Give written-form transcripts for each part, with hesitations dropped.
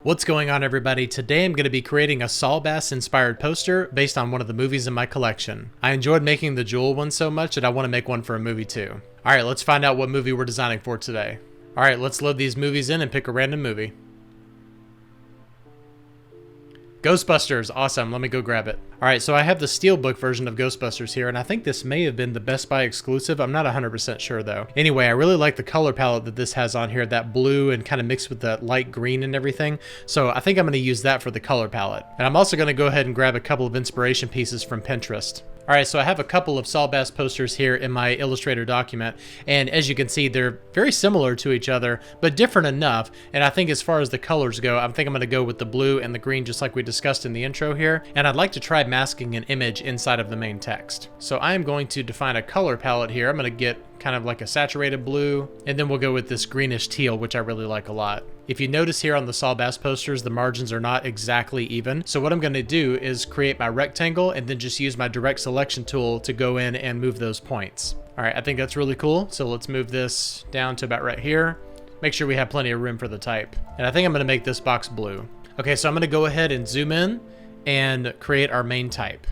What's going on, everybody? Today I'm going to be creating a Saul Bass inspired poster based on one of the movies in my collection. I enjoyed making the Jewel one so much that I want to make one for a movie too. Alright, let's find out what movie we're designing for today. Alright, let's load these movies in and pick a random movie. Ghostbusters, awesome, let me go grab it. Alright, so I have the Steelbook version of Ghostbusters here, and I think this may have been the Best Buy exclusive. I'm not 100% sure though. Anyway, I really like the color palette that this has on here, that blue and kind of mixed with the light green and everything. So I think I'm going to use that for the color palette. And I'm also going to go ahead and grab a couple of inspiration pieces from Pinterest. Alright, so I have a couple of Saul Bass posters here in my Illustrator document, and as you can see, they're very similar to each other, but different enough, and I think as far as the colors go, I think I'm going to go with the blue and the green just like we discussed in the intro here, and I'd like to try masking an image inside of the main text. So I am going to define a color palette here. I'm going to get kind of like a saturated blue, and then we'll go with this greenish teal, which I really like a lot. If you notice here on the Saul Bass posters, the margins are not exactly even. So what I'm going to do is create my rectangle and then just use my direct selection tool to go in and move those points. All right, I think that's really cool. So let's move this down to about right here. Make sure we have plenty of room for the type. And I think I'm going to make this box blue. Okay, so I'm going to go ahead and zoom in and create our main type.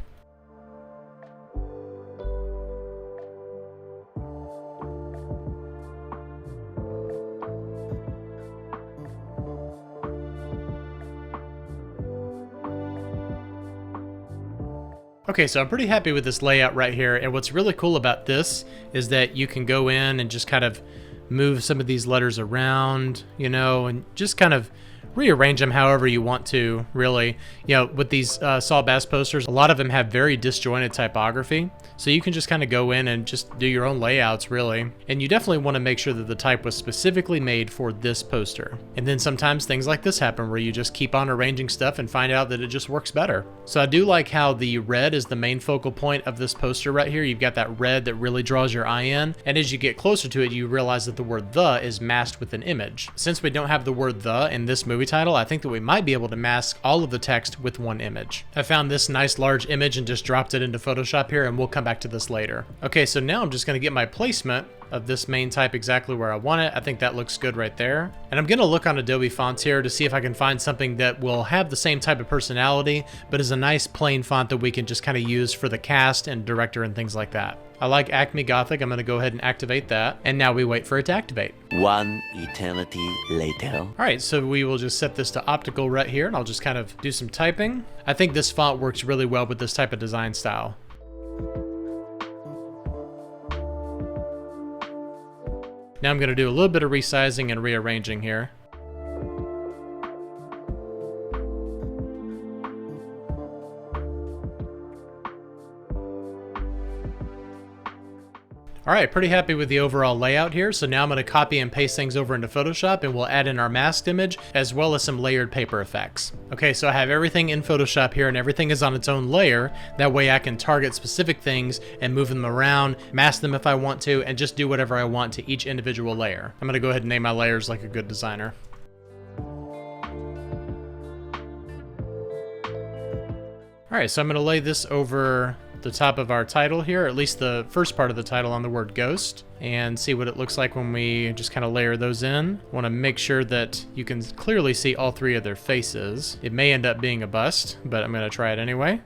Okay, so I'm pretty happy with this layout right here, and what's really cool about this is that you can go in and just kind of move some of these letters around, you know, and just kind of rearrange them however you want to, really. You know, with these Saul Bass posters, a lot of them have very disjointed typography, so you can just kind of go in and just do your own layouts, really. And you definitely want to make sure that the type was specifically made for this poster. And then sometimes things like this happen where you just keep on arranging stuff and find out that it just works better. So I do like how the red is the main focal point of this poster right here. You've got that red that really draws your eye in, and as you get closer to it, you realize that the word "the" is masked with an image. Since we don't have the word "the" in this movie title, I think that we might be able to mask all of the text with one image. I found this nice large image and just dropped it into Photoshop here, and we'll come back to this later. Okay, so now I'm just going to get my placement of this main type exactly where I want it. I think that looks good right there. And I'm going to look on Adobe Fonts here to see if I can find something that will have the same type of personality, but is a nice plain font that we can just kind of use for the cast and director and things like that. I like Acme Gothic. I'm going to go ahead and activate that. And now we wait for it to activate. One eternity later. All right, so we will just set this to optical right here, and I'll just kind of do some typing. I think this font works really well with this type of design style. Now I'm going to do a little bit of resizing and rearranging here. Alright, pretty happy with the overall layout here, so now I'm going to copy and paste things over into Photoshop, and we'll add in our masked image as well as some layered paper effects. Okay, so I have everything in Photoshop here, and everything is on its own layer. That way I can target specific things and move them around, mask them if I want to, and just do whatever I want to each individual layer. I'm going to go ahead and name my layers like a good designer. Alright, so I'm going to lay this over the top of our title here, at least the first part of the title on the word ghost, and see what it looks like when we just kind of layer those in. Want to make sure that you can clearly see all three of their faces. It may end up being a bust, but I'm going to try it anyway.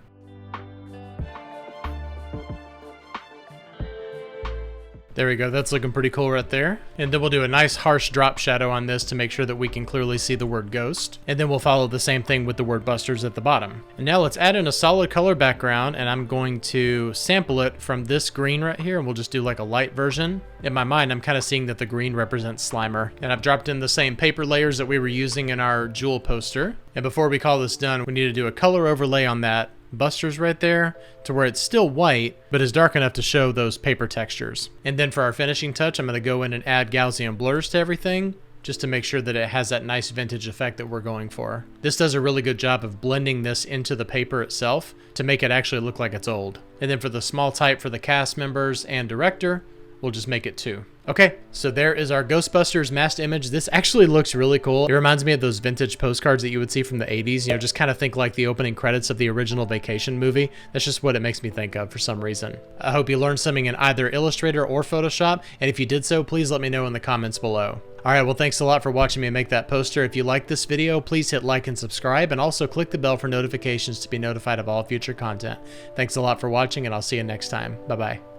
There we go, that's looking pretty cool right there. And then we'll do a nice harsh drop shadow on this to make sure that we can clearly see the word ghost. And then we'll follow the same thing with the word busters at the bottom. And now let's add in a solid color background, and I'm going to sample it from this green right here, and we'll just do like a light version. In my mind, I'm kind of seeing that the green represents Slimer. And I've dropped in the same paper layers that we were using in our Jewel poster. And before we call this done, we need to do a color overlay on that Busters right there to where it's still white but is dark enough to show those paper textures. And then for our finishing touch, I'm going to go in and add Gaussian blurs to everything just to make sure that it has that nice vintage effect that we're going for. This does a really good job of blending this into the paper itself to make it actually look like it's old. And then for the small type for the cast members and director, we'll just make it 2. Okay, so there is our Ghostbusters masked image. This actually looks really cool. It reminds me of those vintage postcards that you would see from the 80s. You know, just kind of think like the opening credits of the original Vacation movie. That's just what it makes me think of for some reason. I hope you learned something in either Illustrator or Photoshop, and if you did so, please let me know in the comments below. All right, well, thanks a lot for watching me make that poster. If you like this video, please hit like and subscribe, and also click the bell for notifications to be notified of all future content. Thanks a lot for watching, and I'll see you next time. Bye-bye.